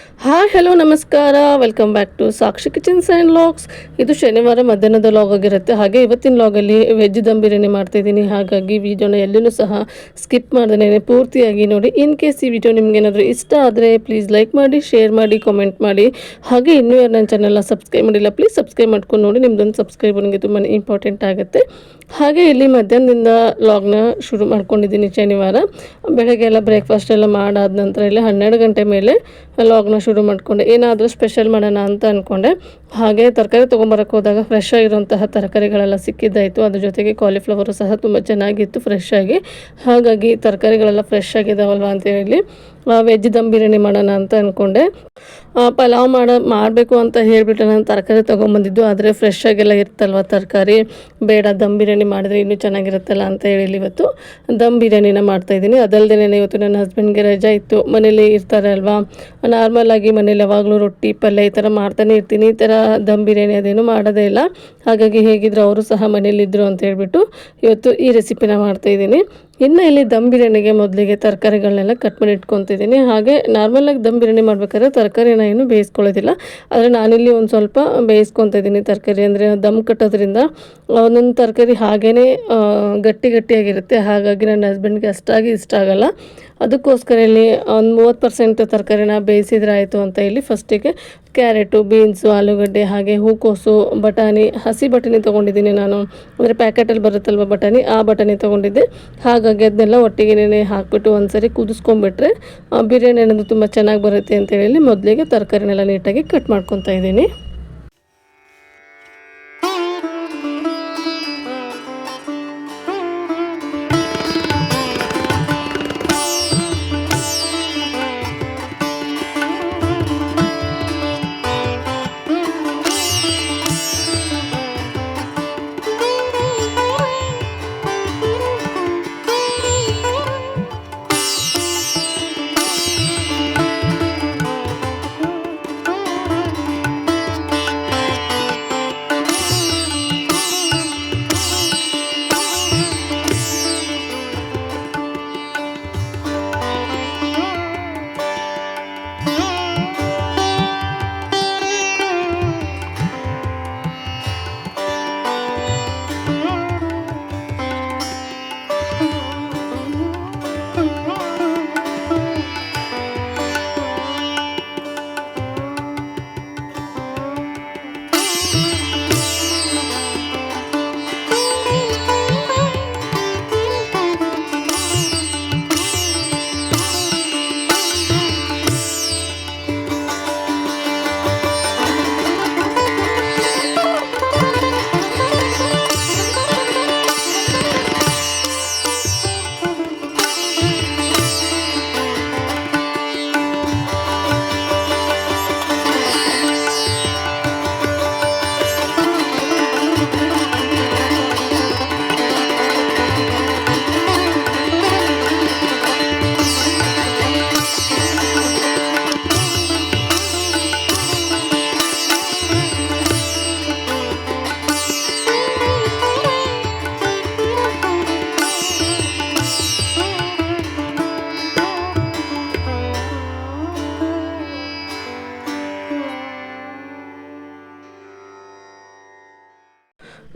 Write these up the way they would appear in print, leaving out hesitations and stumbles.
Hi hello ನಮಸ್ಕಾರ, welcome back to Sakshi kitchens and logs. ಇದು ಶನಿವಾರ ಮಧ್ಯಾಹ್ನದ ಲಾಗ್ ಆಗಿರುತ್ತೆ. ಹಾಗೆ ಇವತ್ತಿನ ಲಾಗಲ್ಲಿ ವೆಜ್ ದಮ್ ಬಿರಿಯಾನಿ ಮಾಡ್ತಾಯಿದ್ದೀನಿ. ಹಾಗಾಗಿ ವಿಡಿಯೋನ ಎಲ್ಲೂ ಸಹ ಸ್ಕಿಪ್ ಮಾಡ್ದೇ ಪೂರ್ತಿಯಾಗಿ ನೋಡಿ. ಇನ್ ಕೇಸ್ ಈ ವಿಡಿಯೋ ನಿಮ್ಗೇನಾದರೂ ಇಷ್ಟ ಆದರೆ ಪ್ಲೀಸ್ ಲೈಕ್ ಮಾಡಿ, ಶೇರ್ ಮಾಡಿ, ಕಾಮೆಂಟ್ ಮಾಡಿ. ಹಾಗೆ ಇನ್ನೂ ಯಾರು ನನ್ನ ಚಾನಲ್ನ ಸಬ್ಸ್ಕ್ರೈಬ್ ಮಾಡಿಲ್ಲ ಪ್ಲೀಸ್ ಸಬ್ಸ್ಕ್ರೈಬ್ ಮಾಡ್ಕೊಂಡು ನೋಡಿ. ನಿಮ್ದೊಂದು ಸಬ್ಸ್ಕ್ರೈಬ್ ನನಗೆ ತುಂಬಾ ಇಂಪಾರ್ಟೆಂಟ್ ಆಗುತ್ತೆ. ಹಾಗೆ ಇಲ್ಲಿ ಮಧ್ಯಾಹ್ನದಿಂದ ಲಾಗ್ನ ಶುರು ಮಾಡ್ಕೊಂಡಿದ್ದೀನಿ. ಶನಿವಾರ ಬೆಳಗ್ಗೆ ಎಲ್ಲ ಬ್ರೇಕ್ಫಾಸ್ಟ್ ಎಲ್ಲ ಮಾಡಾದ ನಂತರ ಇಲ್ಲಿ 12 ಗಂಟೆ ಮೇಲೆ ಲಾಗ್ನ ಶುರು ಮಾಡಿಕೊಂಡೆ. ಏನಾದರೂ ಸ್ಪೆಷಲ್ ಮಾಡೋಣ ಅಂತ ಅಂದ್ಕೊಂಡೆ. ಹಾಗೆ ತರಕಾರಿ ತೊಗೊಂಬರಕ್ಕೆ ಹೋದಾಗ ಫ್ರೆಶ್ ಆಗಿರುವಂತಹ ತರಕಾರಿಗಳೆಲ್ಲ ಸಿಕ್ಕಿದ್ದಾಯಿತು. ಅದ್ರ ಜೊತೆಗೆ ಕಾಲಿಫ್ಲವರು ಸಹ ತುಂಬ ಚೆನ್ನಾಗಿತ್ತು ಫ್ರೆಶ್ ಆಗಿ. ಹಾಗಾಗಿ ತರಕಾರಿಗಳೆಲ್ಲ ಫ್ರೆಶ್ ಆಗಿದ್ದಾವಲ್ವ ಅಂತ ಹೇಳಿ ವೆಜ್ ದಮ್ ಬಿರಿಯಾನಿ ಮಾಡೋಣ ಅಂತ ಅಂದ್ಕೊಂಡೆ. ಪಲಾವ್ ಮಾಡಬೇಕು ಅಂತ ಹೇಳಿಬಿಟ್ಟು ನಾನು ತರಕಾರಿ ತೊಗೊಂಬಂದಿದ್ದು. ಆದರೆ ಫ್ರೆಶ್ ಆಗೆಲ್ಲ ಇರ್ತಲ್ವ ತರಕಾರಿ, ಬೇಡ ದಮ್ ಬಿರಿಯಾನಿ ಮಾಡಿದ್ರೆ ಇನ್ನೂ ಚೆನ್ನಾಗಿರುತ್ತಲ್ಲ ಅಂತ ಹೇಳಿ ಇವತ್ತು ದಮ್ ಬಿರಿಯಾನಿನ ಮಾಡ್ತಾಯಿದ್ದೀನಿ. ಅದಲ್ಲದೆ ಇವತ್ತು ನನ್ನ ಹಸ್ಬೆಂಡ್ಗೆ ರಜಾ ಇತ್ತು, ಮನೇಲಿ ಇರ್ತಾರೆ ಅಲ್ವಾ. ನಾರ್ಮಲಾಗಿ ಮನೇಲಿ ಯಾವಾಗಲೂ ರೊಟ್ಟಿ ಪಲ್ಯ ಈ ಥರ ಮಾಡ್ತಾನೆ ಇರ್ತೀನಿ. ಈ ಥರ ದಮ್ ಬಿರಿಯಾನಿ ಅದೇನು ಮಾಡೋದೇ ಇಲ್ಲ. ಹಾಗಾಗಿ ಹೇಗಿದ್ರು ಅವರು ಸಹ ಮನೇಲಿದ್ದರು ಅಂತ ಹೇಳ್ಬಿಟ್ಟು ಇವತ್ತು ಈ ರೆಸಿಪಿನ ಮಾಡ್ತಾಯಿದ್ದೀನಿ. ಇನ್ನು ಇಲ್ಲಿ ದಮ್ ಬಿರಿಯಾನಿಗೆ ಮೊದಲಿಗೆ ತರಕಾರಿಗಳನ್ನೆಲ್ಲ ಕಟ್ ಮಾಡಿ ಇಟ್ಕೊತಿದ್ದೀನಿ. ಹಾಗೆ ನಾರ್ಮಲಾಗಿ ದಮ್ ಬಿರಿಯಾನಿ ಮಾಡ್ಬೇಕಾದ್ರೆ ತರಕಾರಿನ ಏನು ಬೇಯಿಸ್ಕೊಳ್ಳೋದಿಲ್ಲ. ಆದರೆ ನಾನಿಲ್ಲಿ ಒಂದು ಸ್ವಲ್ಪ ಬೇಯಿಸ್ಕೊತಾ ಇದ್ದೀನಿ ತರಕಾರಿ. ಅಂದರೆ ದಮ್ ಕಟ್ಟೋದ್ರಿಂದ ಒಂದೊಂದು ತರಕಾರಿ ಹಾಗೇ ಗಟ್ಟಿ ಗಟ್ಟಿಯಾಗಿರುತ್ತೆ. ಹಾಗಾಗಿ ನನ್ನ ಹಸ್ಬೆಂಡ್ಗೆ ಅಷ್ಟಾಗಿ ಇಷ್ಟ ಆಗೋಲ್ಲ. ಅದಕ್ಕೋಸ್ಕರ ಇಲ್ಲಿ ಒಂದು 30% ತರಕಾರಿನ ಬೇಯಿಸಿದ್ರೆ ಆಯಿತು ಅಂತ ಇಲ್ಲಿ ಫಸ್ಟಿಗೆ ಕ್ಯಾರೆಟು, ಬೀನ್ಸು, ಆಲೂಗಡ್ಡೆ, ಹಾಗೆ ಹೂಕೋಸು, ಬಟಾಣಿ, ಹಸಿ ಬಟಾಣಿ ತೊಗೊಂಡಿದ್ದೀನಿ ನಾನು. ಅಂದರೆ ಪ್ಯಾಕೆಟಲ್ಲಿ ಬರುತ್ತಲ್ವ ಬಟಾಣಿ, ಆ ಬಟಾಣಿ ತೊಗೊಂಡಿದ್ದೆ. ಹಾಗಾಗಿ ಅದನ್ನೆಲ್ಲ ಒಟ್ಟಿಗೆ ಹಾಕ್ಬಿಟ್ಟು ಒಂದು ಸರಿ ಕುದಿಸ್ಕೊಂಡ್ಬಿಟ್ರೆ ಬಿರಿಯಾನಿ ಅನ್ನೋದು ತುಂಬ ಚೆನ್ನಾಗಿ ಬರುತ್ತೆ ಅಂತೇಳಿ ಮೊದಲಿಗೆ ತರಕಾರಿನೆಲ್ಲ ನೀಟಾಗಿ ಕಟ್ ಮಾಡ್ಕೊತಾ ಇದ್ದೀನಿ.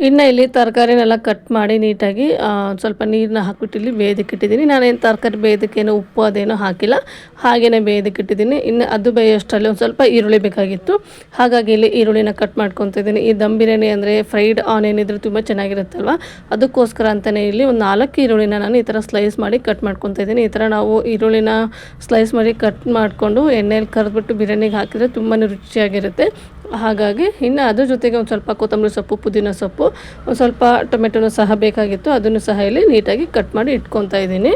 ಇನ್ನು ಇಲ್ಲಿ ತರಕಾರಿನೆಲ್ಲ ಕಟ್ ಮಾಡಿ ನೀಟಾಗಿ ಸ್ವಲ್ಪ ನೀರನ್ನ ಹಾಕ್ಬಿಟ್ಟು ಇಲ್ಲಿ ಬೇಯೋದಕ್ಕಿಟ್ಟಿದ್ದೀನಿ. ನಾನೇನು ತರಕಾರಿ ಬೇಯೋದಕ್ಕೇನು ಉಪ್ಪು ಅದೇನೋ ಹಾಕಿಲ್ಲ, ಹಾಗೆಯೇ ಬೇಯೋದಕ್ಕಿಟ್ಟಿದ್ದೀನಿ. ಇನ್ನು ಅದು ಬೇಯೋಷ್ಟರಲ್ಲಿ ಒಂದು ಸ್ವಲ್ಪ ಈರುಳ್ಳಿ ಬೇಕಾಗಿತ್ತು. ಹಾಗಾಗಿ ಇಲ್ಲಿ ಈರುಳ್ಳಿನ ಕಟ್ ಮಾಡ್ಕೊತಿದ್ದೀನಿ. ಈ ದಮ್ ಬಿರಿಯಾನಿ ಅಂದರೆ ಫ್ರೈಡ್ ಆನಿಯನ್ ಇದ್ರೆ ತುಂಬ ಚೆನ್ನಾಗಿರುತ್ತಲ್ವ, ಅದಕ್ಕೋಸ್ಕರ ಅಂತಲೇ ಇಲ್ಲಿ ಒಂದು 4 ಈರುಳ್ಳಿನ ನಾನು ಈ ಥರ ಸ್ಲೈಸ್ ಮಾಡಿ ಕಟ್ ಮಾಡ್ಕೊತಾ ಇದ್ದೀನಿ. ಈ ಥರ ನಾವು ಈರುಳ್ಳಿನ ಸ್ಲೈಸ್ ಮಾಡಿ ಕಟ್ ಮಾಡಿಕೊಂಡು ಎಣ್ಣೆಯಲ್ಲಿ ಕರೆದ್ಬಿಟ್ಟು ಬಿರಿಯಾನಿಗೆ ಹಾಕಿದರೆ ತುಂಬಾ ರುಚಿಯಾಗಿರುತ್ತೆ. ಹಾಗಾಗಿ ಇನ್ನು ಅದ್ರ ಜೊತೆಗೆ ಒಂದು ಸ್ವಲ್ಪ ಕೊತ್ತಂಬರಿ ಸೊಪ್ಪು, ಪುದೀನ ಸೊಪ್ಪು, ಒಂದು ಸ್ವಲ್ಪ ಟೊಮೆಟೊನೂ ಸಹ ಬೇಕಾಗಿತ್ತು. ಅದನ್ನು ಸಹ ಇಲ್ಲಿ ನೀಟಾಗಿ ಕಟ್ ಮಾಡಿ ಇಟ್ಕೊತಾ ಇದ್ದೀನಿ.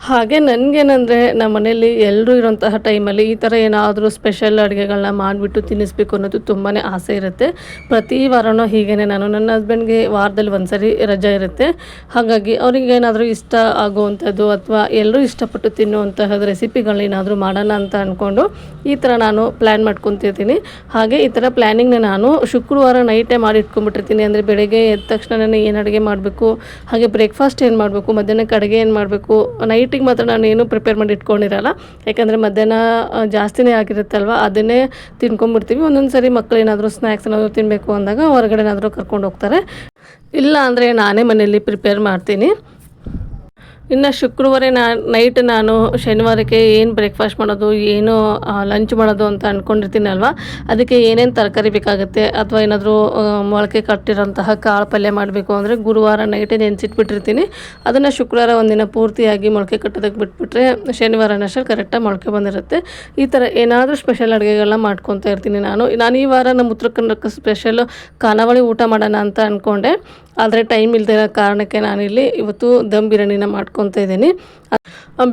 ಹಾಗೆ ನನಗೇನಂದರೆ ನಮ್ಮ ಮನೇಲಿ ಎಲ್ಲರೂ ಇರೋಂತಹ ಟೈಮಲ್ಲಿ ಈ ಥರ ಏನಾದರೂ ಸ್ಪೆಷಲ್ ಅಡುಗೆಗಳನ್ನ ಮಾಡಿಬಿಟ್ಟು ತಿನ್ನಿಸ್ಬೇಕು ಅನ್ನೋದು ತುಂಬಾ ಆಸೆ ಇರುತ್ತೆ. ಪ್ರತಿ ವಾರನೂ ಹೀಗೇ ನಾನು ನನ್ನ ಹಸ್ಬೆಂಡ್ಗೆ ವಾರದಲ್ಲಿ ಒಂದು ಸರಿ ರಜೆ ಇರುತ್ತೆ. ಹಾಗಾಗಿ ಅವ್ರಿಗೇನಾದರೂ ಇಷ್ಟ ಆಗುವಂಥದ್ದು ಅಥವಾ ಎಲ್ಲರೂ ಇಷ್ಟಪಟ್ಟು ತಿನ್ನುವಂತಹದ್ದು ರೆಸಿಪಿಗಳನ್ನೇನಾದರೂ ಮಾಡೋಣ ಅಂತ ಅಂದ್ಕೊಂಡು ಈ ಥರ ನಾನು ಪ್ಲ್ಯಾನ್ ಮಾಡ್ಕೊತಿರ್ತೀನಿ. ಹಾಗೆ ಈ ಥರ ಪ್ಲ್ಯಾನಿಂಗ್ನ ನಾನು ಶುಕ್ರವಾರ ನೈಟೇ ಮಾಡಿ ಇಟ್ಕೊಂಡ್ಬಿಟ್ಟಿರ್ತೀನಿ. ಅಂದರೆ ಬೆಳಗ್ಗೆ ಎದ್ದ ತಕ್ಷಣ ನಾನು ಏನು ಅಡುಗೆ ಮಾಡಬೇಕು, ಹಾಗೆ ಬ್ರೇಕ್ಫಾಸ್ಟ್ ಏನು ಮಾಡಬೇಕು, ಮಧ್ಯಾಹ್ನಕ್ಕೆ ಅಡುಗೆ ಏನು ಮಾಡಬೇಕು, ನೈಟ್ ನೈಟಿಗೆ ಮಾತ್ರ ನಾನು ಏನು ಪ್ರಿಪೇರ್ ಮಾಡಿ ಇಟ್ಕೊಂಡಿರಲ್ಲ. ಯಾಕಂದರೆ ಮಧ್ಯಾಹ್ನ ಜಾಸ್ತಿನೇ ಆಗಿರುತ್ತಲ್ವ, ಅದನ್ನೇ ತಿನ್ಕೊಂಡ್ಬಿಡ್ತೀವಿ. ಒಂದೊಂದು ಸರಿ ಮಕ್ಕಳು ಏನಾದರೂ ಸ್ನ್ಯಾಕ್ಸ್ ಏನಾದರೂ ತಿನ್ನಬೇಕು ಅಂದಾಗ ಹೊರಗಡೆ ಏನಾದರೂ ಕರ್ಕೊಂಡು ಹೋಗ್ತಾರೆ. ಇಲ್ಲ ಅಂದರೆ ನಾನೇ ಮನೆಯಲ್ಲಿ ಪ್ರಿಪೇರ್ ಮಾಡ್ತೀನಿ. ಇನ್ನು ಶುಕ್ರವಾರ ನೈಟ್ ನಾನು ಶನಿವಾರಕ್ಕೆ ಏನು ಬ್ರೇಕ್ಫಾಸ್ಟ್ ಮಾಡೋದು, ಏನು ಲಂಚ್ ಮಾಡೋದು ಅಂತ ಅಂದ್ಕೊಂಡಿರ್ತೀನಲ್ವ, ಅದಕ್ಕೆ ಏನೇನು ತರಕಾರಿ ಬೇಕಾಗುತ್ತೆ ಅಥವಾ ಏನಾದರೂ ಮೊಳಕೆ ಕಟ್ಟಿರೋಂತಹ ಕಾಳು ಪಲ್ಯ ಮಾಡಬೇಕು ಅಂದರೆ ಗುರುವಾರ ನೈಟೇ ನೆನೆಸಿಟ್ಬಿಟ್ಟಿರ್ತೀನಿ. ಅದನ್ನು ಶುಕ್ರವಾರ ಒಂದಿನ ಪೂರ್ತಿಯಾಗಿ ಮೊಳಕೆ ಕಟ್ಟೋದಕ್ಕೆ ಬಿಟ್ಬಿಟ್ರೆ ಶನಿವಾರನಷ್ಟೇ ಕರೆಕ್ಟಾಗಿ ಮೊಳಕೆ ಬಂದಿರುತ್ತೆ. ಈ ಥರ ಏನಾದರೂ ಸ್ಪೆಷಲ್ ಅಡುಗೆಗಳನ್ನ ಮಾಡ್ಕೊತಾ ಇರ್ತೀನಿ ನಾನು ಈ ವಾರ ನಮ್ಮ ಉತ್ತರ ಕನ್ನಡಕ್ಕೆ ಸ್ಪೆಷಲ್ಲು ಖಾನಾವಳಿ ಊಟ ಮಾಡೋಣ ಅಂತ ಅಂದ್ಕೊಂಡೆ. ಆದರೆ ಟೈಮ್ ಇಲ್ಲದೆ ಇರೋ ಕಾರಣಕ್ಕೆ ನಾನಿಲ್ಲಿ ಇವತ್ತು ದಮ್ ಬಿರಿಯಾನಿನ ಮಾಡ್ಕೊತಾ ಇದ್ದೀನಿ.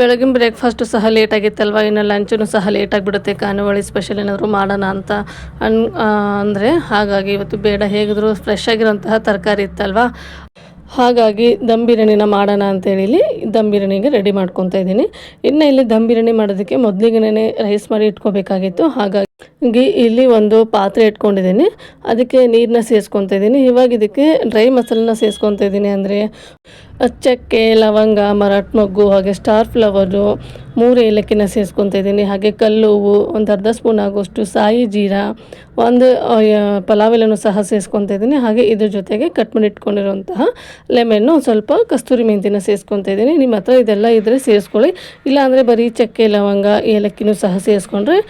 ಬೆಳಗಿನ ಬ್ರೇಕ್ಫಾಸ್ಟು ಸಹ ಲೇಟಾಗಿತ್ತಲ್ವ, ಇನ್ನು ಲಂಚೂ ಸಹ ಲೇಟಾಗಿಬಿಡುತ್ತೆ ಖಾನಾವಳಿ ಸ್ಪೆಷಲ್ ಏನಾದರೂ ಮಾಡೋಣ ಅಂತ ಅಂದರೆ ಹಾಗಾಗಿ ಇವತ್ತು ಬೇಡ, ಹೇಗಿದ್ರು ಫ್ರೆಶ್ ಆಗಿರೋಂತಹ ತರಕಾರಿ ಇತ್ತಲ್ವ, ಹಾಗಾಗಿ ದಮ್ ಬಿರಿಯಾನಿನ ಮಾಡೋಣ ಅಂತೇಳಿ ದಮ್ ಬಿರಿಯಾನಿಗೆ ರೆಡಿ ಮಾಡ್ಕೊತಾ ಇದ್ದೀನಿ. ಇನ್ನು ಇಲ್ಲಿ ದಮ್ ಬಿರಿಯಾನಿ ಮಾಡೋದಕ್ಕೆ ಮೊದಲಿಗೆ ರೈಸ್ ಮಾಡಿ ಇಟ್ಕೋಬೇಕಾಗಿತ್ತು. ಹಾಗಾಗಿ ಇಲ್ಲಿ ಒಂದು ಪಾತ್ರೆ ಇಟ್ಕೊಂಡಿದ್ದೀನಿ, ಅದಕ್ಕೆ ನೀರನ್ನ ಸೇರಿಸ್ಕೊತಾ ಇದ್ದೀನಿ. ಇವಾಗ ಇದಕ್ಕೆ ಡ್ರೈ ಮಸಾಲನ್ನ ಸೇರಿಸ್ಕೊತಾ ಇದ್ದೀನಿ. ಅಂದರೆ ಚಕ್ಕೆ, ಲವಂಗ, ಮರಾಠ ಮೊಗ್ಗು, ಹಾಗೆ ಸ್ಟಾರ್ ಫ್ಲವರು, 3 ಏಲಕ್ಕಿನ ಸೇರಿಸ್ಕೊತಾ ಇದ್ದೀನಿ. ಹಾಗೆ ಕಲ್ಲುವು, ಒಂದು ಅರ್ಧ ಸ್ಪೂನ್ ಆಗೋಷ್ಟು ಸಾಯಿ ಜೀರಾ, ಒಂದು ಪಲಾವ್ ಎಲೆನೂ ಸಹ ಸೇರಿಸ್ಕೊತಾ ಇದ್ದೀನಿ. ಹಾಗೆ ಇದ್ರ ಜೊತೆಗೆ ಕಟ್ ಮಾಡಿ ಇಟ್ಕೊಂಡಿರುವಂತಹ ಲೆಮನ್ನು, ಸ್ವಲ್ಪ ಕಸ್ತೂರಿ ಮೆಂತಿನ ಸೇರಿಸ್ಕೊತಾ ಇದ್ದೀನಿ. ನಿಮ್ಮ ಹತ್ರ ಇದೆಲ್ಲ ಇದ್ದರೆ ಸೇರಿಸ್ಕೊಳ್ಳಿ, ಇಲ್ಲಾಂದರೆ ಬರೀ ಚಕ್ಕೆ, ಲವಂಗ, ಏಲಕ್ಕಿನೂ ಸಹ ಸೇರಿಸ್ಕೊಂಡ್ರೆ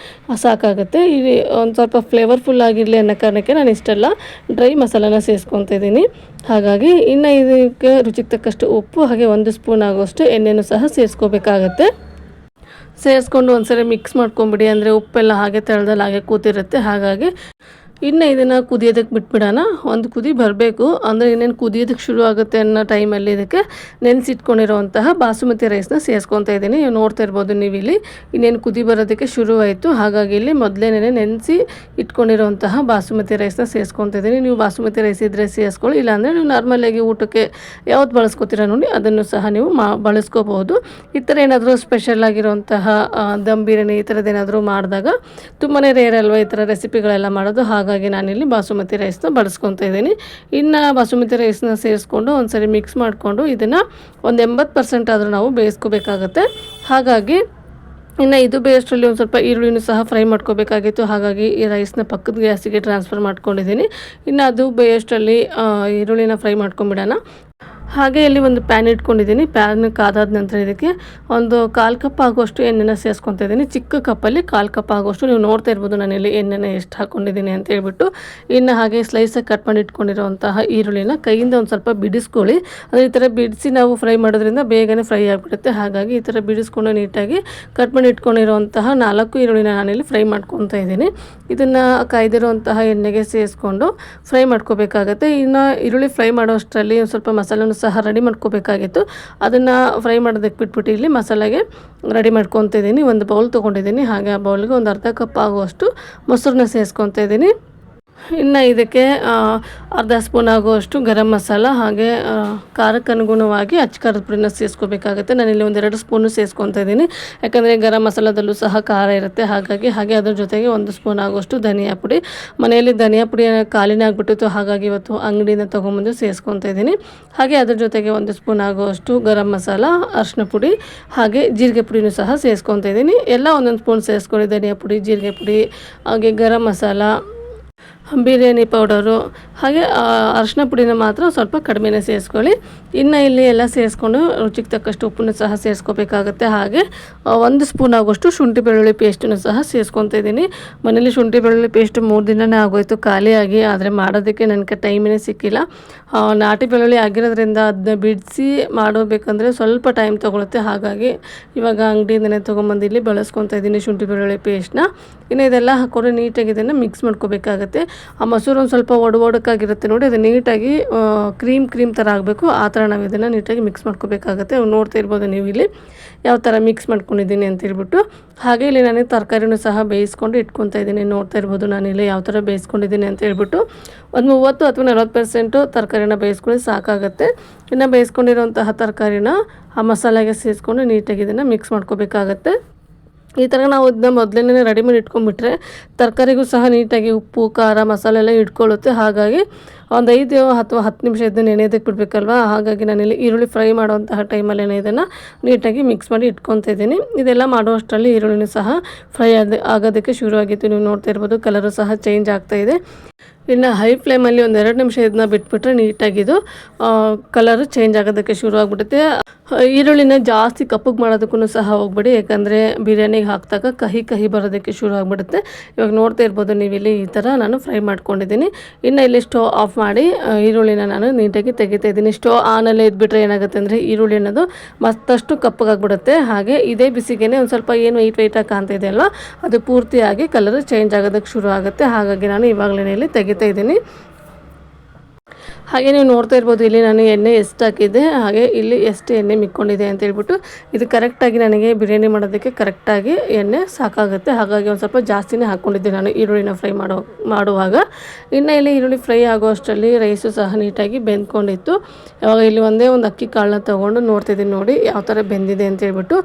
ಸಾಕಾಗುತ್ತೆ. ಇಲ್ಲಿ ಒಂದು ಸ್ವಲ್ಪ ಫ್ಲೇವರ್ಫುಲ್ ಆಗಿರಲಿ ಅನ್ನೋ ಕಾರಣಕ್ಕೆ ನಾನು ಇಷ್ಟೆಲ್ಲ ಡ್ರೈ ಮಸಾಲಾನ ಸೇರಿಸ್ಕೊತಾ ಇದ್ದೀನಿ. ಹಾಗಾಗಿ ಇನ್ನು ಇದಕ್ಕೆ ರುಚಿಗೆ ತಕ್ಕಷ್ಟು ಉಪ್ಪು, ಹಾಗೆ 1 ಸ್ಪೂನ್ ಆಗೋಷ್ಟು ಎಣ್ಣೆನೂ ಸಹ ಸೇರಿಸ್ಕೋಬೇಕಾಗತ್ತೆ. ಸೇರಿಸ್ಕೊಂಡು ಒಂದ್ಸರಿ ಮಿಕ್ಸ್ ಮಾಡ್ಕೊಂಬಿಡಿ, ಅಂದರೆ ಉಪ್ಪೆಲ್ಲ ಹಾಗೆ ತಳದಲ್ಲಿ ಹಾಗೆ ಕೂತಿರುತ್ತೆ. ಹಾಗಾಗಿ ಇನ್ನು ಇದನ್ನು ಕುದಿಯೋದಕ್ಕೆ ಬಿಟ್ಬಿಡೋಣ. ಒಂದು ಕುದಿ ಬರಬೇಕು, ಅಂದರೆ ಇನ್ನೇನು ಕುದಿಯೋದಕ್ಕೆ ಶುರು ಆಗುತ್ತೆ ಅನ್ನೋ ಟೈಮಲ್ಲಿ ಇದಕ್ಕೆ ನೆನೆಸಿಟ್ಕೊಂಡಿರೋವಂತಹ ಬಾಸುಮತಿ ರೈಸ್ನ ಸೇರಿಸ್ಕೊತಾ ಇದ್ದೀನಿ. ನೀವು ನೋಡ್ತಾ ಇರ್ಬೋದು ನೀವು ಇಲ್ಲಿ ಇನ್ನೇನು ಕುದಿ ಬರೋದಕ್ಕೆ ಶುರುವಾಯಿತು. ಹಾಗಾಗಿ ಇಲ್ಲಿ ಮೊದಲೇ ನೆನೆಸಿ ಇಟ್ಕೊಂಡಿರೋವಂತಹ ಬಾಸುಮತಿ ರೈಸ್ನ ಸೇರಿಸ್ಕೊತಾ ಇದ್ದೀನಿ. ನೀವು ಬಾಸುಮತಿ ರೈಸ್ ಇದ್ದರೆ ಸೇರಿಸ್ಕೊಳ್ಳಿ, ಇಲ್ಲಾಂದರೆ ನೀವು ನಾರ್ಮಲಾಗಿ ಊಟಕ್ಕೆ ಯಾವ್ದು ಬಳಸ್ಕೊತೀರ ನೋಡಿ ಅದನ್ನು ಸಹ ನೀವು ಬಳಸ್ಕೋಬಹುದು. ಈ ಥರ ಏನಾದರೂ ಸ್ಪೆಷಲ್ ಆಗಿರೋಂತಹ ದಮ್ ಬಿರಿಯಾನಿ ಈ ಥರದ್ದೇನಾದರೂ ಮಾಡಿದಾಗ ತುಂಬಾ ರೇರ್ ಅಲ್ವ ಈ ಥರ ರೆಸಿಪಿಗಳೆಲ್ಲ ಮಾಡೋದು. ಹಾಗಾಗಿ ನಾನಿಲ್ಲಿ ಬಾಸುಮತಿ ರೈಸ್ನ ಬಳಸ್ಕೊತಾ ಇದ್ದೀನಿ. ಇನ್ನು ಬಾಸುಮತಿ ರೈಸ್ನ ಸೇರಿಸ್ಕೊಂಡು ಒಂದ್ಸರಿ ಮಿಕ್ಸ್ ಮಾಡಿಕೊಂಡು ಇದನ್ನು ಒಂದು 80% ಆದರೂ ನಾವು ಬೇಯಿಸ್ಕೋಬೇಕಾಗತ್ತೆ. ಹಾಗಾಗಿ ಇನ್ನು ಇದು ಬೇಯಷ್ಟರಲ್ಲಿ ಒಂದು ಸ್ವಲ್ಪ ಈರುಳ್ಳಿನೂ ಸಹ ಫ್ರೈ ಮಾಡ್ಕೋಬೇಕಾಗಿತ್ತು. ಹಾಗಾಗಿ ಈ ರೈಸ್ನ ಪಕ್ಕದ ಗ್ಯಾಸಿಗೆ ಟ್ರಾನ್ಸ್ಫರ್ ಮಾಡ್ಕೊಂಡಿದ್ದೀನಿ. ಇನ್ನು ಅದು ಬೇಯಷ್ಟರಲ್ಲಿ ಈರುಳ್ಳಿನ ಫ್ರೈ ಮಾಡ್ಕೊಂಬಿಡೋಣ. ಹಾಗೆ ಇಲ್ಲಿ ಒಂದು ಪ್ಯಾನ್ ಇಟ್ಕೊಂಡಿದ್ದೀನಿ. ಪ್ಯಾನ್ ಕಾದಾದ ನಂತರ ಇದಕ್ಕೆ ಒಂದು 1/4 ಕಪ್ ಆಗುವಷ್ಟು ಎಣ್ಣೆನ ಸೇರಿಸ್ಕೊತಾ ಇದ್ದೀನಿ. ಚಿಕ್ಕ ಕಪ್ಪಲ್ಲಿ 1/4 ಕಪ್ ಆಗುವಷ್ಟು, ನೀವು ನೋಡ್ತಾ ಇರ್ಬೋದು ನಾನಿಲ್ಲಿ ಎಣ್ಣೆನ ಎಷ್ಟು ಹಾಕ್ಕೊಂಡಿದ್ದೀನಿ ಅಂತ ಹೇಳ್ಬಿಟ್ಟು. ಇನ್ನು ಹಾಗೆ ಸ್ಲೈಸಾಗಿ ಕಟ್ ಮಾಡಿ ಇಟ್ಕೊಂಡಿರೋಂತಹ ಈರುಳ್ಳಿನ ಕೈಯಿಂದ ಒಂದು ಸ್ವಲ್ಪ ಬಿಡಿಸ್ಕೊಳ್ಳಿ. ಅಂದರೆ ಈ ಥರ ಬಿಡಿಸಿ ನಾವು ಫ್ರೈ ಮಾಡೋದ್ರಿಂದ ಬೇಗನೆ ಫ್ರೈ ಆಗಿಬಿಡುತ್ತೆ. ಹಾಗಾಗಿ ಈ ಥರ ಬಿಡಿಸ್ಕೊಂಡು ನೀಟಾಗಿ ಕಟ್ ಮಾಡಿ ಇಟ್ಕೊಂಡಿರೋಂತಹ 4 ಈರುಳ್ಳಿನ ನಾನಿಲ್ಲಿ ಫ್ರೈ ಮಾಡ್ಕೊತಾ ಇದ್ದೀನಿ. ಇದನ್ನು ಕಾಯ್ದಿರೋಂತಹ ಎಣ್ಣೆಗೆ ಸೇರಿಸ್ಕೊಂಡು ಫ್ರೈ ಮಾಡ್ಕೋಬೇಕಾಗತ್ತೆ. ಇನ್ನು ಈರುಳ್ಳಿ ಫ್ರೈ ಮಾಡೋಷ್ಟರಲ್ಲಿ ಒಂದು ಸ್ವಲ್ಪ ಮಸಾಲೆನೂ ಸಹ ರೆಡಿ ಮಾಡ್ಕೋಬೇಕಾಗಿತ್ತು. ಅದನ್ನು ಫ್ರೈ ಮಾಡೋದಕ್ಕೆ ಬಿಟ್ಬಿಟ್ಟು ಇಲ್ಲಿ ಮಸಾಲೆಗೆ ರೆಡಿ ಮಾಡ್ಕೊತಿದ್ದೀನಿ. ಒಂದು ಬೌಲ್ ತೊಗೊಂಡಿದ್ದೀನಿ. ಹಾಗೆ ಆ ಬೌಲ್ಗೆ ಒಂದು ಅರ್ಧ ಕಪ್ ಆಗುವಷ್ಟು ಮೊಸರನ್ನ ಸೇರಿಸ್ಕೊತಾ ಇದ್ದೀನಿ. ಇನ್ನು ಇದಕ್ಕೆ ಅರ್ಧ ಸ್ಪೂನ್ ಆಗುವಷ್ಟು ಗರಂ ಮಸಾಲ, ಹಾಗೆ ಖಾರಕ್ಕೆ ಅನುಗುಣವಾಗಿ ಖಾರದ ಪುಡಿನ ಸೇರಿಸ್ಕೋಬೇಕಾಗುತ್ತೆ. ನಾನಿಲ್ಲಿ 1-2 ಸ್ಪೂನು ಸೇರಿಸ್ಕೊತಾ ಇದ್ದೀನಿ, ಯಾಕಂದರೆ ಗರಂ ಮಸಾಲದಲ್ಲೂ ಸಹ ಖಾರ ಇರುತ್ತೆ. ಹಾಗಾಗಿ ಅದ್ರ ಜೊತೆಗೆ 1 ಸ್ಪೂನ್ ಆಗುವಷ್ಟು ಧನಿಯಾ ಪುಡಿ. ಮನೆಯಲ್ಲಿ ಧನಿಯಾ ಪುಡಿ ಖಾಲಿನೇ ಆಗಿಬಿಟ್ಟಿತ್ತು, ಹಾಗಾಗಿ ಇವತ್ತು ಅಂಗಡಿಯಿಂದ ತೊಗೊಂಬಂದು ಸೇರಿಸ್ಕೊತಾ ಇದ್ದೀನಿ. ಹಾಗೆ ಅದ್ರ ಜೊತೆಗೆ 1 ಸ್ಪೂನ್ ಆಗುವಷ್ಟು ಗರಂ ಮಸಾಲ, ಅರಿಶಿನ ಪುಡಿ, ಹಾಗೆ ಜೀರಿಗೆ ಪುಡಿನೂ ಸಹ ಸೇರಿಸ್ಕೊತಾ ಇದ್ದೀನಿ. ಎಲ್ಲ 1 ಸ್ಪೂನ್ ಸೇರಿಸ್ಕೊಳ್ಳಿ. ಧನಿಯಾ ಪುಡಿ, ಜೀರಿಗೆ ಪುಡಿ, ಹಾಗೆ ಗರಂ ಮಸಾಲ, ಬಿರಿಯಾನಿ ಪೌಡರು, ಹಾಗೆ ಅರಿಶಿನ ಪುಡಿನ ಮಾತ್ರ ಸ್ವಲ್ಪ ಕಡಿಮೆನೇ ಸೇರಿಸ್ಕೊಳ್ಳಿ. ಇನ್ನು ಇಲ್ಲಿ ಎಲ್ಲ ಸೇರಿಸ್ಕೊಂಡು ರುಚಿಗೆ ತಕ್ಕಷ್ಟು ಉಪ್ಪನ್ನು ಸಹ ಸೇರಿಸ್ಕೋಬೇಕಾಗುತ್ತೆ. ಹಾಗೆ 1 ಸ್ಪೂನ್ ಆಗೋಷ್ಟು ಶುಂಠಿ ಬೆಳ್ಳುಳ್ಳಿ ಪೇಸ್ಟನ್ನು ಸಹ ಸೇರಿಸ್ಕೊತಾ ಇದ್ದೀನಿ. ಮನೇಲಿ ಶುಂಠಿ ಬೆಳ್ಳುಳ್ಳಿ ಪೇಸ್ಟ್ 3 ದಿನವೇ ಆಗೋಯ್ತು ಖಾಲಿಯಾಗಿ, ಆದರೆ ಮಾಡೋದಕ್ಕೆ ನನಗೆ ಟೈಮೇ ಸಿಕ್ಕಿಲ್ಲ. ನಾಟಿ ಬೆಳ್ಳುಳ್ಳಿ ಆಗಿರೋದ್ರಿಂದ ಅದನ್ನ ಬಿಡಿಸಿ ಮಾಡಬೇಕಂದ್ರೆ ಸ್ವಲ್ಪ ಟೈಮ್ ತೊಗೊಳುತ್ತೆ. ಹಾಗಾಗಿ ಇವಾಗ ಅಂಗಡಿಯಿಂದನೇ ತೊಗೊಂಬಂದು ಇಲ್ಲಿ ಬಳಸ್ಕೊತಾ ಇದ್ದೀನಿ ಶುಂಠಿ ಬೆಳ್ಳುಳ್ಳಿ ಪೇಸ್ಟ್ನ. ಇನ್ನು ಇದೆಲ್ಲ ಹಾಕೊಂಡು ನೀಟಾಗಿ ಇದನ್ನು ಮಿಕ್ಸ್ ಮಾಡ್ಕೋಬೇಕಾಗತ್ತೆ. ಆ ಮೊಸರು ಒಂದು ಸ್ವಲ್ಪ ಒಡಕಾಗಿರುತ್ತೆ ನೋಡಿ, ಅದು ನೀಟಾಗಿ ಕ್ರೀಮ್ ಥರ ಆಗಬೇಕು. ಆ ಥರ ನಾವು ಇದನ್ನು ನೀಟಾಗಿ ಮಿಕ್ಸ್ ಮಾಡ್ಕೋಬೇಕಾಗತ್ತೆ. ನೋಡ್ತಾ ಇರ್ಬೋದು ನೀವು ಇಲ್ಲಿ ಯಾವ ಥರ ಮಿಕ್ಸ್ ಮಾಡ್ಕೊಂಡಿದ್ದೀನಿ ಅಂತ ಹೇಳ್ಬಿಟ್ಟು. ಹಾಗೆ ಇಲ್ಲಿ ನಾನು ತರಕಾರಿನೂ ಸಹ ಬೇಯಿಸ್ಕೊಂಡು ಇಟ್ಕೊತಾ ಇದ್ದೀನಿ. ನೋಡ್ತಾ ಇರ್ಬೋದು ನಾನಿಲ್ಲಿ ಯಾವ ಥರ ಬೇಯಿಸ್ಕೊಂಡಿದ್ದೀನಿ ಅಂತ ಹೇಳ್ಬಿಟ್ಟು. ಒಂದು 30 ಅಥವಾ 40% ತರಕಾರಿನ ಬೇಯಿಸ್ಕೊಳ್ಳಿ ಸಾಕಾಗುತ್ತೆ. ಇನ್ನು ಬೇಯಿಸ್ಕೊಂಡಿರೋಂತಹ ತರಕಾರಿನ ಆ ಮಸಾಲೆಗೆ ಸೇರಿಸ್ಕೊಂಡು ನೀಟಾಗಿ ಇದನ್ನು ಮಿಕ್ಸ್ ಮಾಡ್ಕೋಬೇಕಾಗತ್ತೆ. ಈ ಥರ ನಾವು ಇದನ್ನ ಮೊದಲೇ ರೆಡಿ ಮಾಡಿ ಇಟ್ಕೊಂಡ್ಬಿಟ್ರೆ ತರಕಾರಿಗೂ ಸಹ ನೀಟಾಗಿ ಉಪ್ಪು ಖಾರ ಮಸಾಲೆ ಎಲ್ಲ ಇಟ್ಕೊಳ್ಳುತ್ತೆ. ಹಾಗಾಗಿ ಒಂದು 5 ಅಥವಾ 10 ನಿಮಿಷ ಇದನ್ನು ನೆನೆಯೋದಕ್ಕೆ ಬಿಡಬೇಕಲ್ವ. ಹಾಗಾಗಿ ನಾನಿಲ್ಲಿ ಈರುಳ್ಳಿ ಫ್ರೈ ಮಾಡುವಂತಹ ಟೈಮಲ್ಲೇ ಇದನ್ನು ನೀಟಾಗಿ ಮಿಕ್ಸ್ ಮಾಡಿ ಇಟ್ಕೊತಾ ಇದ್ದೀನಿ. ಇದೆಲ್ಲ ಮಾಡುವಷ್ಟರಲ್ಲಿ ಈರುಳ್ಳಿನೂ ಸಹ ಫ್ರೈ ಆಗೋದಕ್ಕೆ ಶುರುವಾಗಿತ್ತು. ನೀವು ನೋಡ್ತಾ ಇರ್ಬೋದು ಕಲರು ಸಹ ಚೇಂಜ್ ಆಗ್ತಾಯಿದೆ. ಇನ್ನು ಹೈ ಫ್ಲೇಮಲ್ಲಿ ಒಂದು 2 ನಿಮಿಷ ಇದನ್ನ ಬಿಟ್ಬಿಟ್ರೆ ನೀಟಾಗಿದು ಕಲರು ಚೇಂಜ್ ಆಗೋದಕ್ಕೆ ಶುರು ಆಗಿಬಿಡುತ್ತೆ. ಈರುಳ್ಳಿನ ಜಾಸ್ತಿ ಕಪ್ಪಗೆ ಮಾಡೋದಕ್ಕೂ ಸಹ ಹೋಗ್ಬೇಡಿ, ಯಾಕಂದರೆ ಬಿರಿಯಾನಿಗೆ ಹಾಕಿದಾಗ ಕಹಿ ಬರೋದಕ್ಕೆ ಶುರು ಆಗಿಬಿಡುತ್ತೆ. ಇವಾಗ ನೋಡ್ತಾ ಇರ್ಬೋದು ನೀವಿಲ್ಲಿ ಈ ಥರ ನಾನು ಫ್ರೈ ಮಾಡ್ಕೊಂಡಿದ್ದೀನಿ. ಇನ್ನು ಇಲ್ಲಿ ಸ್ಟವ್ ಆಫ್ ಮಾಡಿ ಈರುಳ್ಳಿನ ನಾನು ನೀಟಾಗಿ ತೆಗಿತಾ ಇದ್ದೀನಿ. ಸ್ಟವ್ ಆನಲ್ಲೇ ಇದ್ಬಿಟ್ರೆ ಏನಾಗುತ್ತೆ ಅಂದರೆ ಈರುಳ್ಳಿ ಅನ್ನೋದು ಮತ್ತಷ್ಟು ಕಪ್ಪಗಾಗ್ಬಿಡುತ್ತೆ. ಹಾಗೆ ಇದೇ ಬಿಸಿಗೆ ಒಂದು ಸ್ವಲ್ಪ ಏನು ವೈಟಾಗಿ ಕಾಣ್ತಾ ಇದೆಯಲ್ವ ಅದು ಪೂರ್ತಿಯಾಗಿ ಕಲರ್ ಚೇಂಜ್ ಆಗೋದಕ್ಕೆ ಶುರು ಆಗುತ್ತೆ. ಹಾಗಾಗಿ ನಾನು ಇವಾಗಲೇ ಇಲ್ಲಿ ತೆಗಿತಾ ಇದ್ದೀನಿ. ಹಾಗೆ ನೀವು ನೋಡ್ತಾ ಇರ್ಬೋದು ಇಲ್ಲಿ ನಾನು ಎಣ್ಣೆ ಎಷ್ಟು ಹಾಕಿದ್ದೆ, ಹಾಗೆ ಇಲ್ಲಿ ಎಷ್ಟು ಎಣ್ಣೆ ಮಿಕ್ಕೊಂಡಿದೆ ಅಂತ ಹೇಳ್ಬಿಟ್ಟು ಇದು ಕರೆಕ್ಟಾಗಿ ನನಗೆ ಬಿರಿಯಾನಿ ಮಾಡೋದಕ್ಕೆ ಕರೆಕ್ಟಾಗಿ ಎಣ್ಣೆ ಸಾಕಾಗುತ್ತೆ. ಹಾಗಾಗಿ ಒಂದು ಸ್ವಲ್ಪ ಜಾಸ್ತಿನೇ ಹಾಕ್ಕೊಂಡಿದ್ದೆ ನಾನು ಈರುಳ್ಳಿನ ಫ್ರೈ ಮಾಡುವಾಗ. ಇನ್ನು ಇಲ್ಲಿ ಈರುಳ್ಳಿ ಫ್ರೈ ಆಗೋ ಅಷ್ಟರಲ್ಲಿ ರೈಸು ಸಹ ನೀಟಾಗಿ ಬೆಂದ್ಕೊಂಡಿತ್ತು. ಇವಾಗ ಇಲ್ಲಿ ಒಂದೇ ಒಂದು ಅಕ್ಕಿ ಕಾಳನ್ನ ತೊಗೊಂಡು ನೋಡ್ತಿದ್ದೀನಿ ನೋಡಿ ಯಾವ ಥರ ಬೆಂದಿದೆ ಅಂತ ಹೇಳ್ಬಿಟ್ಟು.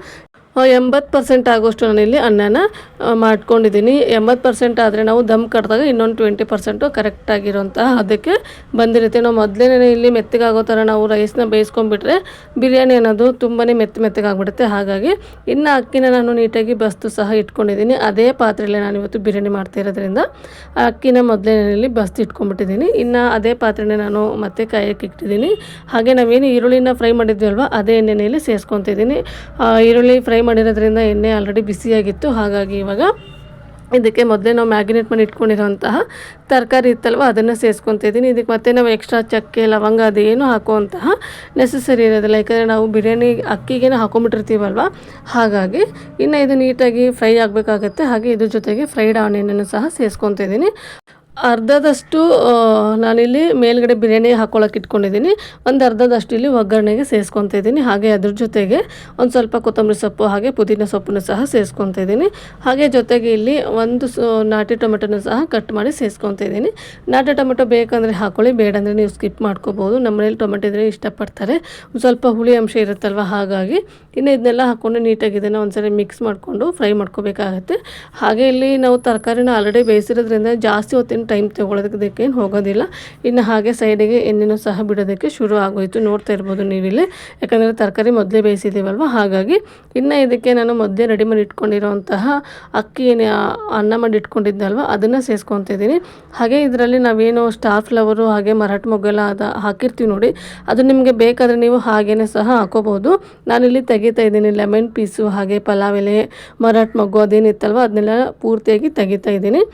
80% ಆಗೋಷ್ಟು ನಾನಿಲ್ಲಿ ಅನ್ನನ ಮಾಡ್ಕೊಂಡಿದ್ದೀನಿ. 80% ಆದರೆ ನಾವು ದಮ್ ಕಟ್ಟಿದಾಗ ಇನ್ನೊಂದು 20% ಕರೆಕ್ಟಾಗಿರೋಂತಹ ಅದಕ್ಕೆ ಬಂದಿರುತ್ತೆ. ನಾವು ಮೊದಲೇ ಇಲ್ಲಿ ಮೆತ್ತಗಾಗೋ ಥರ ನಾವು ರೈಸ್ನ ಬೇಯಿಸ್ಕೊಂಡ್ಬಿಟ್ರೆ ಬಿರಿಯಾನಿ ಅನ್ನೋದು ತುಂಬಾ ಮೆತ್ತಗಾಗ್ಬಿಡುತ್ತೆ. ಹಾಗಾಗಿ ಇನ್ನು ಅಕ್ಕಿನ ನಾನು ನೀಟಾಗಿ ಬಸ್ತು ಸಹ ಇಟ್ಕೊಂಡಿದ್ದೀನಿ. ಅದೇ ಪಾತ್ರೆಯಲ್ಲಿ ನಾನು ಇವತ್ತು ಬಿರಿಯಾನಿ ಮಾಡ್ತಾ ಇರೋದ್ರಿಂದ ಆ ಅಕ್ಕಿನ ಮೊದಲೇ ಇಲ್ಲಿ ಬಸ್ತು ಇಟ್ಕೊಂಡ್ಬಿಟ್ಟಿದ್ದೀನಿ. ಇನ್ನು ಅದೇ ಪಾತ್ರೆನೇ ನಾನು ಮತ್ತೆ ಕಾಯಕ್ಕೆ ಇಟ್ಟಿದ್ದೀನಿ. ಹಾಗೆ ನಾವೇನು ಈರುಳ್ಳಿನ ಫ್ರೈ ಮಾಡಿದ್ವಿ ಅಲ್ವಾ ಅದೇ ಎಣ್ಣೆಯಲ್ಲಿ ಸೇರಿಸ್ಕೊತಿದ್ದೀನಿ. ಈರುಳ್ಳಿ ಫ್ರೈ ಮಾಡಿರೋದ್ರಿಂದ ಎಣ್ಣೆ ಆಲ್ರೆಡಿ ಬಿಸಿಯಾಗಿತ್ತು. ಹಾಗಾಗಿ ಇವಾಗ ಇದಕ್ಕೆ ಮೊದಲೇ ನಾವು ಮ್ಯಾಗಿನೇಟ್ ಮಾಡಿ ಇಟ್ಕೊಂಡಿರೋಂತಹ ತರಕಾರಿ ಇತ್ತಲ್ವ ಅದನ್ನು ಸೇರಿಸ್ಕೊತಿದ್ದೀನಿ. ಇದಕ್ಕೆ ಮತ್ತೆ ನಾವು ಎಕ್ಸ್ಟ್ರಾ ಚಕ್ಕೆ ಲವಂಗ ಅದೇನು ಹಾಕುವಂತಹ ನೆಸೆಸರಿ ಇರೋದಿಲ್ಲ, ಯಾಕಂದರೆ ನಾವು ಬಿರಿಯಾನಿ ಅಕ್ಕಿಗೆ ಹಾಕೊಂಡ್ಬಿಟ್ಟಿರ್ತೀವಲ್ವ. ಹಾಗಾಗಿ ಇನ್ನು ಇದು ನೀಟಾಗಿ ಫ್ರೈ ಆಗಬೇಕಾಗತ್ತೆ. ಹಾಗೆ ಇದ್ರ ಜೊತೆಗೆ ಫ್ರೈಡ್ ಆನಿಯನನ್ನು ಸಹ ಸೇರಿಸ್ಕೊತಿದ್ದೀನಿ. ಅರ್ಧದಷ್ಟು ನಾನಿಲ್ಲಿ ಮೇಲ್ಗಡೆ ಬಿರಿಯಾನಿ ಹಾಕ್ಕೊಳ್ಳೋಕೆ ಇಟ್ಕೊಂಡಿದ್ದೀನಿ. ಒಂದು ಅರ್ಧದಷ್ಟು ಇಲ್ಲಿ ಒಗ್ಗರಣೆಗೆ ಸೇರಿಸ್ಕೊತಾ ಇದ್ದೀನಿ. ಹಾಗೆ ಅದ್ರ ಜೊತೆಗೆ ಒಂದು ಸ್ವಲ್ಪ ಕೊತ್ತಂಬರಿ ಸೊಪ್ಪು ಹಾಗೆ ಪುದೀನ ಸೊಪ್ಪನ್ನು ಸಹ ಸೇರಿಸ್ಕೊತಾ ಇದ್ದೀನಿ. ಹಾಗೆ ಜೊತೆಗೆ ಇಲ್ಲಿ ಒಂದು ನಾಟಿ ಟೊಮೆಟೊನ ಸಹ ಕಟ್ ಮಾಡಿ ಸೇರಿಸ್ಕೊತಾ ಇದ್ದೀನಿ. ನಾಟಿ ಟೊಮೆಟೊ ಬೇಕಂದರೆ ಹಾಕ್ಕೊಳ್ಳಿ, ಬೇಡಂದರೆ ನೀವು ಸ್ಕಿಪ್ ಮಾಡ್ಕೋಬೋದು. ನಮ್ಮ ಮನೇಲಿ ಟೊಮೆಟೊ ಇದ್ದರೆ ಇಷ್ಟಪಡ್ತಾರೆ, ಒಂದು ಸ್ವಲ್ಪ ಹುಳಿ ಅಂಶ ಇರುತ್ತಲ್ವ. ಹಾಗಾಗಿ ಇನ್ನು ಇದನ್ನೆಲ್ಲ ಹಾಕ್ಕೊಂಡು ನೀಟಾಗಿ ಇದನ್ನು ಒಂದ್ಸರಿ ಮಿಕ್ಸ್ ಮಾಡಿಕೊಂಡು ಫ್ರೈ ಮಾಡ್ಕೋಬೇಕಾಗತ್ತೆ. ಹಾಗೆ ಇಲ್ಲಿ ನಾವು ತರಕಾರಿನ ಆಲ್ರೆಡಿ ಬೇಯಿಸಿರೋದ್ರಿಂದ ಜಾಸ್ತಿ ಹೊತ್ತಿನ ಟೈಮ್ ತೊಗೊಳೋದಕ್ಕೆ ಏನು ಹೋಗೋದಿಲ್ಲ. ಇನ್ನು ಹಾಗೆ ಸೈಡಿಗೆ ಎಣ್ಣೆನೂ ಸಹ ಬಿಡೋದಕ್ಕೆ ಶುರು ಆಗೋಯಿತು. ನೋಡ್ತಾ ಇರ್ಬೋದು ನೀವಿಲ್ಲಿ, ಯಾಕಂದರೆ ತರಕಾರಿ ಮೊದಲೇ ಬೇಯಿಸಿದ್ದೀವಲ್ವ. ಹಾಗಾಗಿ ಇನ್ನು ಇದಕ್ಕೆ ನಾನು ಮೊದಲೇ ರೆಡಿ ಮಾಡಿ ಇಟ್ಕೊಂಡಿರೋಂತಹ ಅಕ್ಕಿ ಅನ್ನ ಮಾಡಿ ಇಟ್ಕೊಂಡಿದ್ದಲ್ವ ಅದನ್ನು ಸೇರಿಸ್ಕೊತಿದ್ದೀನಿ. ಹಾಗೆ ಇದರಲ್ಲಿ ನಾವೇನು ಸ್ಟಾರ್ ಫ್ಲವರು ಹಾಗೆ ಮರಾಠ ಮೊಗ್ಗೆಲ್ಲ ಹಾಕಿರ್ತೀವಿ ನೋಡಿ, ಅದು ನಿಮಗೆ ಬೇಕಾದರೆ ನೀವು ಹಾಗೇ ಸಹ ಹಾಕೋಬೋದು. ನಾನಿಲ್ಲಿ ತೆಗಿತಾ ಇದ್ದೀನಿ ಲೆಮನ್ ಪೀಸು ಹಾಗೆ ಪಲಾವ್ ಎಲೆ ಮರಾಠ ಮೊಗ್ಗು ಅದೇನಿತ್ತಲ್ವ ಅದನ್ನೆಲ್ಲ ಪೂರ್ತಿಯಾಗಿ ತೆಗಿತಾ ಇದ್ದೀನಿ.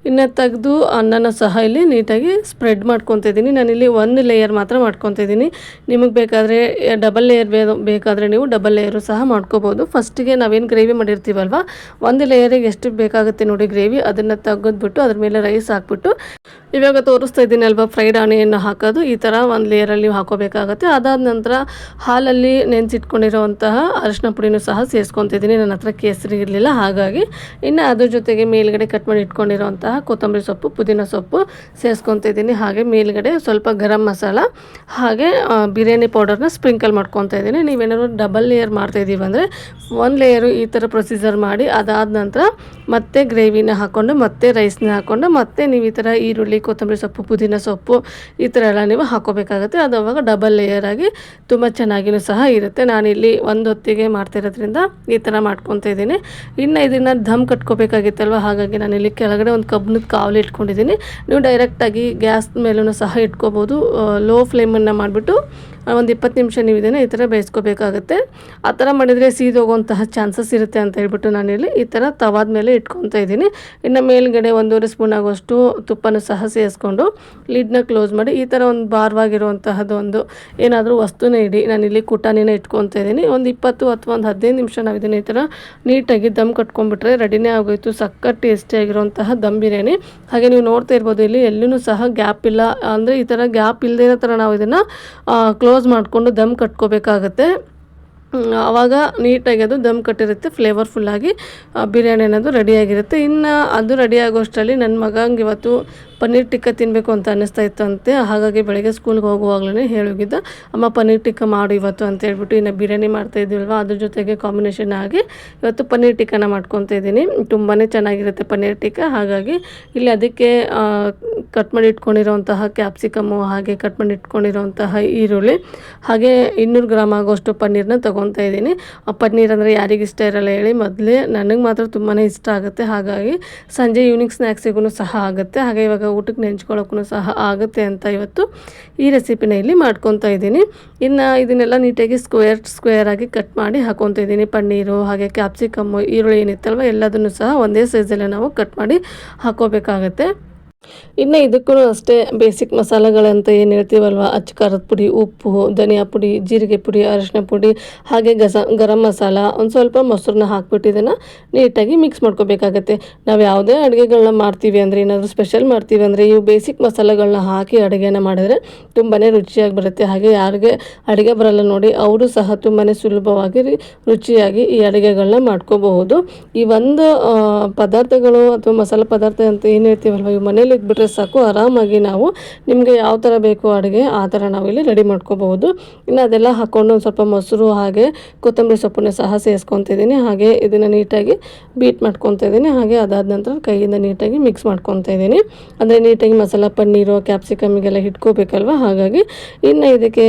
ಇನ್ನು ತೆಗೆದು ಅನ್ನನ ಸಹ ಇಲ್ಲಿ ನೀಟಾಗಿ ಸ್ಪ್ರೆಡ್ ಮಾಡ್ಕೊತಾ ಇದ್ದೀನಿ. ನಾನಿಲ್ಲಿ 1 ಲೇಯರ್ ಮಾತ್ರ ಮಾಡ್ಕೊತಾ ಇದ್ದೀನಿ. ನಿಮಗೆ ಬೇಕಾದರೆ ಡಬಲ್ ಲೇಯರ್ ಬೇಕಾದರೆ ನೀವು ಡಬಲ್ ಲೇಯರು ಸಹ ಮಾಡ್ಕೋಬೋದು. ಫಸ್ಟಿಗೆ ನಾವೇನು ಗ್ರೇವಿ ಮಾಡಿರ್ತೀವಲ್ವ 1 ಲೇಯರಿಗೆ ಎಷ್ಟು ಬೇಕಾಗುತ್ತೆ ನೋಡಿ ಗ್ರೇವಿ, ಅದನ್ನು ತೆಗೆದ್ಬಿಟ್ಟು ಅದ್ರ ಮೇಲೆ ರೈಸ್ ಹಾಕ್ಬಿಟ್ಟು ಇವಾಗ ತೋರಿಸ್ತಾ ಇದ್ದೀನಿ ಅಲ್ವಾ ಫ್ರೈಡ್ ಆನಿಯನ್ ಹಾಕೋದು, ಈ ಥರ 1 ಲೇಯರಲ್ಲಿ ಹಾಕೋಬೇಕಾಗುತ್ತೆ. ಅದಾದ ನಂತರ ಹಾಲಲ್ಲಿ ನೆನೆಸಿಟ್ಕೊಂಡಿರೋವಂತಹ ಅರಿಶಿನ ಪುಡಿನೂ ಸಹ ಸೇರಿಸ್ಕೊತಿದ್ದೀನಿ. ನನ್ನ ಹತ್ರ ಕೇಸರಿ ಇರಲಿಲ್ಲ, ಹಾಗಾಗಿ ಇನ್ನು ಅದ್ರ ಜೊತೆಗೆ ಮೇಲ್ಗಡೆ ಕಟ್ ಮಾಡಿ ಇಟ್ಕೊಂಡಿರೋವಂತಹ ಕೊತ್ತಂಬರಿ ಸೊಪ್ಪು ಪುದೀನ ಸೊಪ್ಪು ಸೇರಿಸ್ಕೊತಿದ್ದೀನಿ. ಹಾಗೆ ಮೇಲ್ಗಡೆ ಸ್ವಲ್ಪ ಗರಂ ಮಸಾಲ ಹಾಗೆ ಬಿರಿಯಾನಿ ಪೌಡರ್ನ ಸ್ಪ್ರಿಂಕಲ್ ಮಾಡ್ಕೊತಾ ಇದ್ದೀನಿ. ನೀವೇನಾದ್ರು ಡಬಲ್ ಲೇಯರ್ ಮಾಡ್ತಾಯಿದ್ದೀವಿ ಅಂದರೆ 1 ಲೇಯರು ಈ ಥರ ಪ್ರೊಸೀಜರ್ ಮಾಡಿ ಅದಾದ ನಂತರ ಮತ್ತೆ ಗ್ರೇವಿನ ಹಾಕ್ಕೊಂಡು ಮತ್ತೆ ರೈಸ್ನ ಹಾಕ್ಕೊಂಡು ಮತ್ತೆ ನೀವು ಈ ಥರ ಈರುಳ್ಳಿ ಕೊತ್ತಂಬರಿ ಸೊಪ್ಪು ಪುದೀನ ಸೊಪ್ಪು ಈ ಥರ ಎಲ್ಲ ನೀವು ಹಾಕೋಬೇಕಾಗುತ್ತೆ. ಅದು ಅವಾಗ ಡಬಲ್ ಲೇಯರ್ ಆಗಿ ತುಂಬ ಚೆನ್ನಾಗಿಯೂ ಸಹ ಇರುತ್ತೆ. ನಾನಿಲ್ಲಿ ಒಂದು ಹೊತ್ತಿಗೆ ಮಾಡ್ತಿರೋದ್ರಿಂದ ಈ ಥರ ಮಾಡ್ಕೊತಾ ಇದ್ದೀನಿ. ಇನ್ನು ಇದನ್ನು ದಮ್ ಕಟ್ಕೋಬೇಕಾಗಿತ್ತಲ್ವ, ಹಾಗಾಗಿ ನಾನಿಲ್ಲಿ ಕೆಳಗಡೆ ಒಂದು ಕಬ್ಬಿಣದ ಕಾವಲು ಇಟ್ಕೊಂಡಿದ್ದೀನಿ. ನೀವು ಡೈರೆಕ್ಟಾಗಿ ಗ್ಯಾಸ್ ಮೇಲೂ ಸಹ ಇಟ್ಕೋಬೋದು. ಲೋ ಫ್ಲೇಮನ್ನು ಮಾಡಿಬಿಟ್ಟು ಒಂದು 20 ನಿಮಿಷ ನೀವು ಇದನ್ನು ಈ ಥರ ಬೇಯಿಸ್ಕೋಬೇಕಾಗುತ್ತೆ. ಆ ಥರ ಮಾಡಿದರೆ ಸೀದೋಗುವಂತಹ ಚಾನ್ಸಸ್ ಇರುತ್ತೆ ಅಂತ ಹೇಳ್ಬಿಟ್ಟು ನಾನಿಲ್ಲಿ ಈ ಥರ ತವಾದ ಮೇಲೆ ಇಟ್ಕೊತಾ ಇದ್ದೀನಿ. ಇನ್ನು ಮೇಲ್ಗಡೆ 1.5 ಸ್ಪೂನ್ ಆಗುವಷ್ಟು ತುಪ್ಪನೂ ಸಹ ಸೇರಿಸ್ಕೊಂಡು ಲಿಡ್ನ ಕ್ಲೋಸ್ ಮಾಡಿ ಈ ಥರ ಒಂದು ಭಾರವಾಗಿರುವಂತಹದ್ದು ಒಂದು ಏನಾದರೂ ವಸ್ತುನೇ ಇಡಿ. ನಾನಿಲ್ಲಿ ಕುಟಾಣಿನ ಇಟ್ಕೊತಾ ಇದ್ದೀನಿ. ಒಂದು 20 ಅಥವಾ ಒಂದು 15 ನಿಮಿಷ ನಾವು ಇದನ್ನು ಈ ಥರ ನೀಟಾಗಿ ದಮ್ ಕಟ್ಕೊಂಡ್ಬಿಟ್ರೆ ರೆಡಿನೇ ಆಗೋಯಿತು. ಸಖತ್ ಟೇಸ್ಟಿಯಾಗಿರುವಂತಹ ದಮ್ ಬಿರಿಯಾನಿ. ಹಾಗೆ ನೀವು ನೋಡ್ತಾ ಇರ್ಬೋದು ಇಲ್ಲಿ ಎಲ್ಲೂ ಸಹ ಗ್ಯಾಪ್ ಇಲ್ಲ, ಅಂದರೆ ಈ ಥರ ಗ್ಯಾಪ್ ಇಲ್ಲದೇ ಇರೋ ಥರ ನಾವು ಇದನ್ನು ಕ್ಲೋಸ್ ಮಾಡಿಕೊಂಡು ದಮ್ ಕಟ್ಕೋಬೇಕಾಗತ್ತೆ. ಆವಾಗ ನೀಟಾಗಿ ಅದು ದಮ್ ಕಟ್ಟಿರುತ್ತೆ, ಫ್ಲೇವರ್ಫುಲ್ಲಾಗಿ ಬಿರಿಯಾನಿ ಅನ್ನೋದು ರೆಡಿಯಾಗಿರುತ್ತೆ. ಇನ್ನು ಅದು ರೆಡಿ ಆಗೋಷ್ಟರಲ್ಲಿ ನನ್ನ ಮಗಂಗೆ ಇವತ್ತು ಪನ್ನೀರ್ ಟಿಕ್ಕ ತಿನ್ನಬೇಕು ಅಂತ ಅನ್ನಿಸ್ತಾ ಇತ್ತು ಅಂತೆ. ಹಾಗಾಗಿ ಬೆಳಗ್ಗೆ ಸ್ಕೂಲ್ಗೆ ಹೋಗುವಾಗಲೇ ಹೇಳೋಗಿದ್ದ, ಅಮ್ಮ ಪನ್ನೀರ್ ಟಿಕ್ಕ ಮಾಡು ಇವತ್ತು ಅಂತ ಹೇಳ್ಬಿಟ್ಟು. ಇನ್ನು ಬಿರಿಯಾನಿ ಮಾಡ್ತಾಯಿದ್ದೀವಲ್ವ, ಅದ್ರ ಜೊತೆಗೆ ಕಾಂಬಿನೇಷನ್ ಆಗಿ ಇವತ್ತು ಪನ್ನೀರ್ ಟಿಕ್ಕನ ಮಾಡ್ಕೊತಾ ಇದ್ದೀನಿ. ತುಂಬಾ ಚೆನ್ನಾಗಿರುತ್ತೆ ಪನ್ನೀರ್ ಟಿಕ್ಕ. ಹಾಗಾಗಿ ಇಲ್ಲಿ ಅದಕ್ಕೆ ಕಟ್ ಮಾಡಿ ಇಟ್ಕೊಂಡಿರೋಂತಹ ಕ್ಯಾಪ್ಸಿಕಮ್ಮು, ಹಾಗೆ ಕಟ್ ಮಾಡಿ ಇಟ್ಕೊಂಡಿರೋಂತಹ ಈರುಳ್ಳಿ, ಹಾಗೆ 200 ಗ್ರಾಮ್ ಆಗೋಷ್ಟು ಪನ್ನೀರನ್ನ ತೊಗೊತಾ ಇದ್ದೀನಿ. ಪನ್ನೀರ್ ಅಂದರೆ ಯಾರಿಗೆ ಇಷ್ಟ ಇರಲ್ಲ ಹೇಳಿ, ಮೊದಲೇ ನನಗೆ ಮಾತ್ರ ತುಂಬಾ ಇಷ್ಟ ಆಗುತ್ತೆ. ಹಾಗಾಗಿ ಸಂಜೆ ಈವ್ನಿಂಗ್ ಸ್ನ್ಯಾಕ್ಸಿಗೂ ಸಹ ಆಗುತ್ತೆ, ಹಾಗೆ ಇವಾಗ ಊಟಕ್ಕೆ ನೆಂಚ್ಕೊಳ್ಳೋಕ್ಕೂ ಸಹ ಆಗುತ್ತೆ ಅಂತ ಇವತ್ತು ಈ ರೆಸಿಪಿನ ಇಲ್ಲಿ ಮಾಡ್ಕೊತಾ ಇದ್ದೀನಿ. ಇನ್ನು ಇದನ್ನೆಲ್ಲ ನೀಟಾಗಿ ಸ್ಕ್ವೇರ್ ಆಗಿ ಕಟ್ ಮಾಡಿ ಹಾಕೊತಾ ಇದ್ದೀನಿ. ಪನ್ನೀರು ಹಾಗೆ ಕ್ಯಾಪ್ಸಿಕಮ್ಮು ಈರುಳ್ಳಿ ಏನಿತ್ತಲ್ವ ಎಲ್ಲದನ್ನು ಸಹ ಒಂದೇ ಸೈಜಲ್ಲೇ ನಾವು ಕಟ್ ಮಾಡಿ ಹಾಕೋಬೇಕಾಗತ್ತೆ. ಇನ್ನು ಇದಕ್ಕೂ ಅಷ್ಟೇ ಬೇಸಿಕ್ ಮಸಾಲೆಗಳಂತ ಏನು ಹೇಳ್ತೀವಲ್ವ, ಅಚ್ಚ ಖಾರದ ಪುಡಿ, ಉಪ್ಪು, ಧನಿಯಾ ಪುಡಿ, ಜೀರಿಗೆ ಪುಡಿ, ಅರಿಶಿನ ಪುಡಿ, ಹಾಗೆ ಗರಂ ಮಸಾಲ, ಒಂದು ಸ್ವಲ್ಪ ಮೊಸರನ್ನ ಹಾಕ್ಬಿಟ್ಟು ಇದನ್ನು ನೀಟಾಗಿ ಮಿಕ್ಸ್ ಮಾಡ್ಕೋಬೇಕಾಗತ್ತೆ. ನಾವು ಯಾವುದೇ ಅಡುಗೆಗಳನ್ನ ಮಾಡ್ತೀವಿ ಅಂದರೆ, ಏನಾದರೂ ಸ್ಪೆಷಲ್ ಮಾಡ್ತೀವಿ ಅಂದರೆ ಇವು ಬೇಸಿಕ್ ಮಸಾಲೆಗಳನ್ನ ಹಾಕಿ ಅಡುಗೆನ ಮಾಡಿದ್ರೆ ತುಂಬಾ ರುಚಿಯಾಗಿ ಬರುತ್ತೆ. ಹಾಗೆ ಯಾರಿಗೆ ಅಡುಗೆ ಬರಲ್ಲ ನೋಡಿ, ಅವರು ಸಹ ತುಂಬಾ ಸುಲಭವಾಗಿ ರುಚಿಯಾಗಿ ಈ ಅಡುಗೆಗಳನ್ನ ಮಾಡ್ಕೋಬಹುದು. ಈ ಒಂದು ಪದಾರ್ಥಗಳು ಅಥವಾ ಮಸಾಲೆ ಪದಾರ್ಥ ಅಂತ ಏನು ಹೇಳ್ತೀವಲ್ವ, ಇವು ಮನೇಲಿ ಇದ್ಬಿಟ್ರೆ ಸಾಕು, ಆರಾಮಾಗಿ ನಾವು ನಿಮಗೆ ಯಾವ ಥರ ಬೇಕು ಅಡುಗೆ ಆ ಥರ ನಾವಿಲ್ಲಿ ರೆಡಿ ಮಾಡ್ಕೋಬಹುದು. ಇನ್ನು ಅದೆಲ್ಲ ಹಾಕ್ಕೊಂಡು ಒಂದು ಸ್ವಲ್ಪ ಮೊಸರು ಹಾಗೆ ಕೊತ್ತಂಬರಿ ಸೊಪ್ಪನ್ನು ಸಹ ಸೇರಿಸ್ಕೊತಿದ್ದೀನಿ. ಹಾಗೆ ಇದನ್ನು ನೀಟಾಗಿ ಬೀಟ್ ಮಾಡ್ಕೊತಾ ಇದ್ದೀನಿ. ಹಾಗೆ ಅದಾದ ನಂತರ ಕೈಯಿಂದ ನೀಟಾಗಿ ಮಿಕ್ಸ್ ಮಾಡ್ಕೊತಾ ಇದ್ದೀನಿ. ಅಂದರೆ ನೀಟಾಗಿ ಮಸಾಲ ಪನ್ನೀರು ಕ್ಯಾಪ್ಸಿಕಮ್ಮಿಗೆಲ್ಲ ಹಿಡ್ಕೋಬೇಕಲ್ವ. ಹಾಗಾಗಿ ಇನ್ನು ಇದಕ್ಕೆ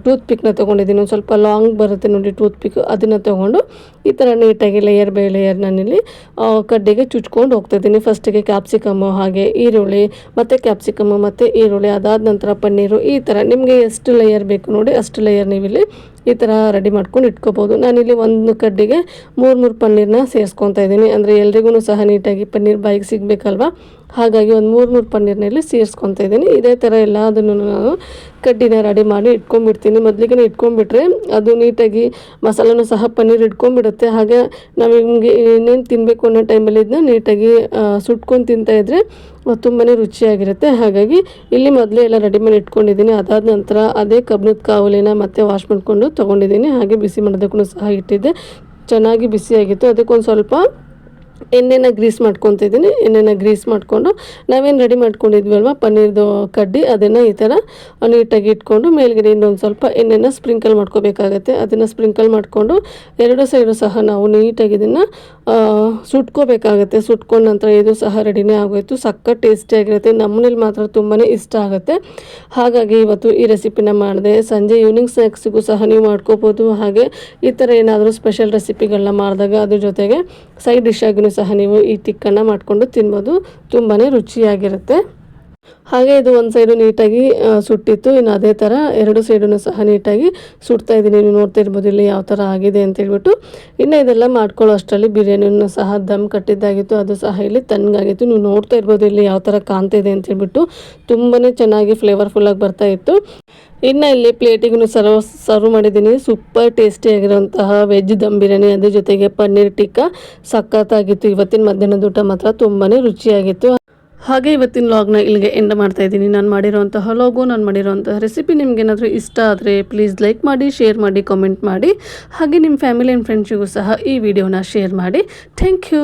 ಟೂತ್ ಪಿಕ್ನ ತೊಗೊಂಡಿದ್ದೀನಿ. ಒಂದು ಸ್ವಲ್ಪ ಲಾಂಗ್ ಬರುತ್ತೆ ನೋಡಿ ಟೂತ್ ಪಿಕ್, ಅದನ್ನು ತೊಗೊಂಡು ಈ ಥರ ನೀಟಾಗಿ ಲೇಯರ್ ಬೈ ಲೇಯರ್ ನಾನಿಲ್ಲಿ ಕಡ್ಡಿಗೆ ಚುಚ್ಕೊಂಡು ಹೋಗ್ತಾಯಿದ್ದೀನಿ. ಫಸ್ಟಿಗೆ ಕ್ಯಾಪ್ಸಿಕಮ್ಮು, ಹಾಗೆ ಈರುಳ್ಳಿ, ಮತ್ತು ಕ್ಯಾಪ್ಸಿಕಮ್ಮು ಮತ್ತು ಈರುಳ್ಳಿ, ಅದಾದ ನಂತರ ಪನ್ನೀರು. ಈ ಥರ ನಿಮಗೆ ಎಷ್ಟು ಲೇಯರ್ ಬೇಕು ನೋಡಿ ಅಷ್ಟು ಲೇಯರ್ ನೀವಿಲ್ಲಿ ಈ ಥರ ರೆಡಿ ಮಾಡ್ಕೊಂಡು ಇಟ್ಕೋಬೋದು. ನಾನಿಲ್ಲಿ ಒಂದು ಕಡ್ಡಿಗೆ 3 ಪನ್ನೀರನ್ನ ಸೇರಿಸ್ಕೊತಾ ಇದ್ದೀನಿ. ಅಂದರೆ ಎಲ್ರಿಗೂ ಸಹ ನೀಟಾಗಿ ಪನ್ನೀರ್ ಬಾಯಿಗೆ ಸಿಗಬೇಕಲ್ವ. ಹಾಗಾಗಿ ಒಂದು 3 ಪನ್ನೀರನ್ನ ಇಲ್ಲಿ ಸೇರಿಸ್ಕೊತಾ ಇದ್ದೀನಿ. ಇದೇ ಥರ ಎಲ್ಲದನ್ನು ನಾನು ಕಡ್ಡಿನ ರೆಡಿ ಮಾಡಿ ಇಟ್ಕೊಂಡ್ಬಿಡ್ತೀನಿ. ಮೊದಲಿಗೆ ಇಟ್ಕೊಂಡ್ಬಿಟ್ರೆ ಅದು ನೀಟಾಗಿ ಮಸಾಲನೂ ಸಹ ಪನ್ನೀರ್ ಇಟ್ಕೊಂಡ್ಬಿಡುತ್ತೆ. ಹಾಗೆ ನಾವು ಹಿಂಗೆ ಇನ್ನೇನು ತಿನ್ನಬೇಕು ಅನ್ನೋ ಟೈಮಲ್ಲಿ ಇದನ್ನ ನೀಟಾಗಿ ಸುಟ್ಕೊಂಡು ತಿಂತಾಯಿದ್ರೆ ತುಂಬಾ ರುಚಿಯಾಗಿರುತ್ತೆ. ಹಾಗಾಗಿ ಇಲ್ಲಿ ಮೊದಲೇ ಎಲ್ಲ ರೆಡಿ ಮಾಡಿ ಇಟ್ಕೊಂಡಿದ್ದೀನಿ. ಅದಾದ ನಂತರ ಅದೇ ಕಬ್ಬಿಣದ ಕಾವಲಿನ ಮತ್ತೆ ವಾಶ್ ಮಾಡಿಕೊಂಡು ತೊಗೊಂಡಿದ್ದೀನಿ. ಹಾಗೆ ಬಿಸಿ ಮಾಡೋದಕ್ಕೂ ಸಹ ಇಟ್ಟಿದ್ದೆ. ಚೆನ್ನಾಗಿ ಬಿಸಿಯಾಗಿತ್ತು. ಅದಕ್ಕೊಂದು ಸ್ವಲ್ಪ ಎಣ್ಣೆನ ಗ್ರೀಸ್ ಮಾಡ್ಕೊತಿದ್ದೀನಿ. ಎಣ್ಣೆನ ಗ್ರೀಸ್ ಮಾಡಿಕೊಂಡು ನಾವೇನು ರೆಡಿ ಮಾಡ್ಕೊಂಡಿದ್ವಲ್ವ ಪನ್ನೀರ್ದು ಕಡ್ಡಿ, ಅದನ್ನು ಈ ಥರ ನೀಟಾಗಿ ಇಟ್ಕೊಂಡು ಮೇಲ್ಗಡೆ ಇನ್ನೊಂದು ಸ್ವಲ್ಪ ಎಣ್ಣೆನ ಸ್ಪ್ರಿಂಕಲ್ ಮಾಡ್ಕೋಬೇಕಾಗತ್ತೆ. ಅದನ್ನು ಸ್ಪ್ರಿಂಕಲ್ ಮಾಡಿಕೊಂಡು ಎರಡು ಸೈಡು ಸಹ ನಾವು ನೀಟಾಗಿ ಇದನ್ನು ಸುಟ್ಕೋಬೇಕಾಗತ್ತೆ. ಸುಟ್ಕೊಂಡ ನಂತರ ಇದು ಸಹ ರೆಡಿನೇ ಆಗೋಯ್ತು. ಸಖತ್ ಟೇಸ್ಟಿಯಾಗಿರುತ್ತೆ. ನಮ್ಮನೇಲಿ ಮಾತ್ರ ತುಂಬಾ ಇಷ್ಟ ಆಗುತ್ತೆ. ಹಾಗಾಗಿ ಇವತ್ತು ಈ ರೆಸಿಪಿನ ಮಾಡಿದೆ. ಸಂಜೆ ಈವ್ನಿಂಗ್ ಸ್ನ್ಯಾಕ್ಸಿಗೂ ಸಹ ನೀವು ಮಾಡ್ಕೋಬೋದು. ಹಾಗೆ ಈ ಥರ ಏನಾದರೂ ಸ್ಪೆಷಲ್ ರೆಸಿಪಿಗಳನ್ನ ಮಾಡಿದಾಗ ಅದ್ರ ಜೊತೆಗೆ ಸೈಡ್ ಡಿಶ್ ಆಗಿನೂ ಸಹ ನೀವು ಈ ಟಿಕ್ಕನ್ನು ಮಾಡಿಕೊಂಡು ತಿನ್ಬೋದು. ತುಂಬಾ ರುಚಿಯಾಗಿರುತ್ತೆ. ಹಾಗೆ ಇದು ಒಂದು ಸೈಡು ನೀಟಾಗಿ ಸುಟ್ಟಿತ್ತು. ಇನ್ನು ಅದೇ ಥರ ಎರಡು ಸೈಡನ್ನು ಸಹ ನೀಟಾಗಿ ಸುಡ್ತಾ ಇದ್ದೀನಿ. ನೀವು ನೋಡ್ತಾ ಇರ್ಬೋದು ಇಲ್ಲಿ ಯಾವ ಥರ ಆಗಿದೆ ಅಂತೇಳ್ಬಿಟ್ಟು. ಇನ್ನು ಇದೆಲ್ಲ ಮಾಡ್ಕೊಳ್ಳೋ ಅಷ್ಟರಲ್ಲಿ ಬಿರಿಯಾನಿಯನ್ನು ಸಹ ದಮ್ ಕಟ್ಟಿದ್ದಾಗಿತ್ತು. ಅದು ಸಹ ಇಲ್ಲಿ ತಣ್ಣಗಾಗಿತ್ತು. ನೀವು ನೋಡ್ತಾ ಇರ್ಬೋದು ಇಲ್ಲಿ ಯಾವ ಥರ ಕಾಣ್ತಿದೆ ಅಂತೇಳ್ಬಿಟ್ಟು. ತುಂಬಾ ಚೆನ್ನಾಗಿ ಫ್ಲೇವರ್ಫುಲ್ಲಾಗಿ ಬರ್ತಾಯಿತ್ತು. ಇನ್ನು ಇಲ್ಲಿ ಪ್ಲೇಟಿಗೂ ಸರ್ವ್ ಮಾಡಿದ್ದೀನಿ. ಸೂಪರ್ ಟೇಸ್ಟಿಯಾಗಿರೋಂತಹ ವೆಜ್ ದಮ್ ಬಿರಿಯಾನಿ, ಅದ್ರ ಜೊತೆಗೆ ಪನ್ನೀರ್ ಟಿಕ್ಕ ಸಖತ್ತಾಗಿತ್ತು. ಇವತ್ತಿನ ಮಧ್ಯಾಹ್ನದ ಊಟ ಮಾತ್ರ ತುಂಬಾ ರುಚಿಯಾಗಿತ್ತು. ಹಾಗೆ ಇವತ್ತಿನ ಲಾಗ್ನ ಇಲ್ಲಿಗೆ ಎಂಡ್ ಮಾಡ್ತಾ ಇದ್ದೀನಿ. ನಾನು ಮಾಡಿರೋಂತಹ ಲಾಗು, ನಾನು ಮಾಡಿರೋಂತಹ ರೆಸಿಪಿ ನಿಮಗೇನಾದರೂ ಇಷ್ಟ ಆದರೆ ಪ್ಲೀಸ್ ಲೈಕ್ ಮಾಡಿ, ಶೇರ್ ಮಾಡಿ, ಕಾಮೆಂಟ್ ಮಾಡಿ. ಹಾಗೆ ನಿಮ್ಮ ಫ್ಯಾಮಿಲಿ ಆ್ಯಂಡ್ ಫ್ರೆಂಡ್ಸಿಗೂ ಸಹ ಈ ವಿಡಿಯೋನ ಶೇರ್ ಮಾಡಿ. Thank you.